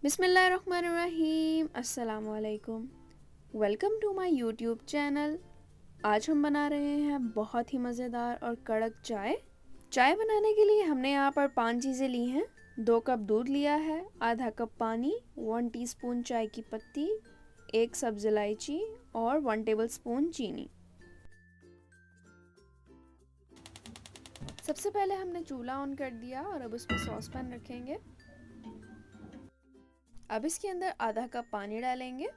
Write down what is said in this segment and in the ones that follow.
बिस्मिल्लाहिर्रहमानिर्रहीम। अस्सलाम वालेकुम। Welcome to my YouTube channel. आज हम बना रहे हैं बहुत ही मज़ेदार और कड़क चाय। चाय बनाने के लिए हमने यहाँ पर 5 चीज़ें ली हैं। 2 कप दूध लिया है, आधा कप पानी, 1 टीस्पून चाय की पत्ती, 1 सब्ज़ इलायची और 1 टेबलस्पून चीनी। सबसे पहले हमने चूल्हा ऑन कर दिया और अब उसमें सॉस पैन रखेंगे। अब इसके अंदर आधा कप पानी डालेंगे।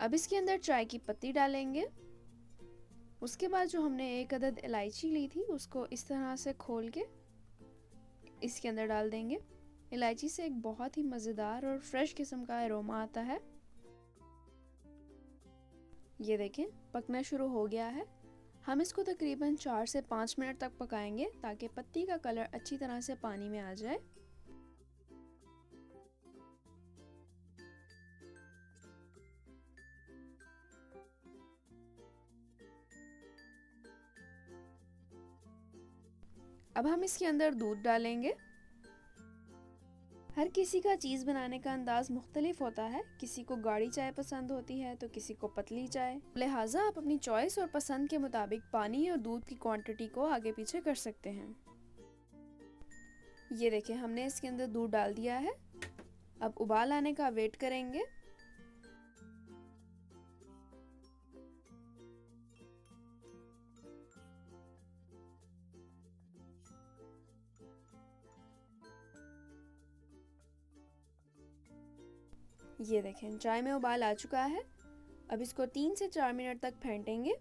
अब इसके अंदर चाय की पत्ती डालेंगे। उसके बाद जो हमने 1 अदद इलायची ली थी उसको इस तरह से खोल के इसके अंदर डाल देंगे। इलायची से एक बहुत ही मज़ेदार और फ्रेश किस्म का अरोमा आता है। ये देखें, पकना शुरू हो गया है। हम इसको तकरीबन 4 से 5 मिनट तक पकाएंगे ताकि पत्ती का कलर अच्छी तरह से पानी में आ जाए। अब हम इसके अंदर दूध डालेंगे। हर किसी का चीज़ बनाने का अंदाज़ मुख्तलिफ होता है। किसी को गाढ़ी चाय पसंद होती है तो किसी को पतली चाय। लिहाजा आप अपनी चॉइस और पसंद के मुताबिक पानी और दूध की क्वांटिटी को आगे पीछे कर सकते हैं। ये देखें, हमने इसके अंदर दूध डाल दिया है। अब उबाल आने का वेट करेंगे। ये देखें, चाय में उबाल आ चुका है। अब इसको 3 से 4 मिनट तक फेंटेंगे।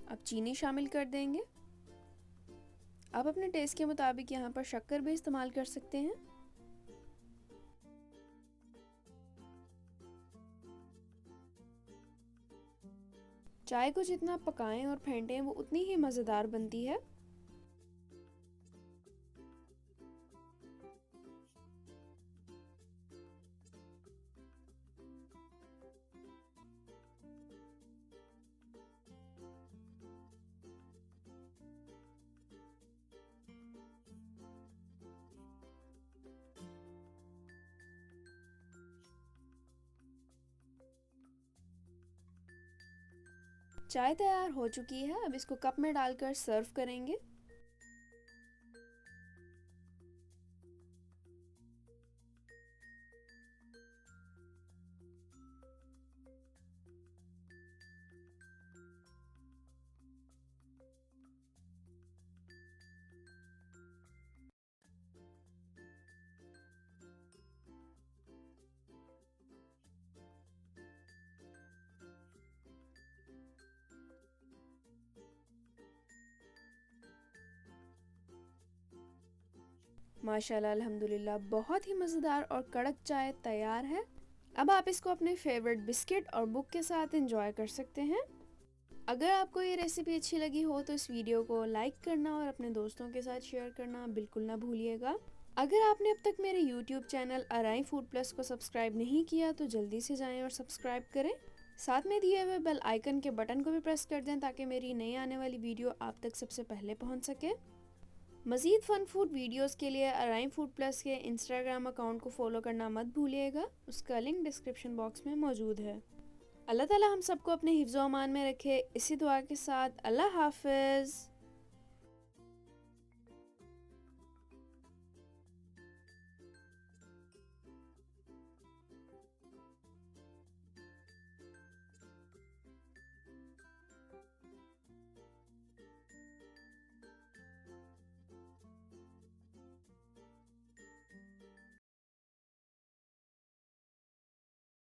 अब चीनी शामिल कर देंगे। आप अपने टेस्ट के मुताबिक यहाँ पर शक्कर भी इस्तेमाल कर सकते हैं। चाय को जितना पकाएं और फेंटें वो उतनी ही मज़ेदार बनती है। चाय तैयार हो चुकी है। अब इसको कप में डालकर सर्व करेंगे। माशाल्लाह, अल्हम्दुलिल्लाह, बहुत ही मज़ेदार और कड़क चाय तैयार है। अब आप इसको अपने फेवरेट बिस्किट और बुक के साथ एंजॉय कर सकते हैं। अगर आपको ये रेसिपी अच्छी लगी हो तो इस वीडियो को लाइक करना और अपने दोस्तों के साथ शेयर करना बिल्कुल ना भूलिएगा। अगर आपने अब तक मेरे YouTube चैनल अराई फूड प्लस को सब्सक्राइब नहीं किया तो जल्दी से जाएं और सब्सक्राइब करें। साथ में दिए हुए बेल आइकन के बटन को भी प्रेस कर दें ताकि मेरी नई आने वाली वीडियो आप तक सबसे पहले पहुंच सके। मज़ीद फ़न फूड वीडियोस के लिए अराई फूड प्लस के इंस्टाग्राम अकाउंट को फॉलो करना मत भूलिएगा। उसका लिंक डिस्क्रिप्शन बॉक्स में मौजूद है। अल्लाह ताला हम सबको अपने हिफ्ज़-ओ-अमान में रखे। इसी दुआ के साथ अल्लाह हाफ़िज़।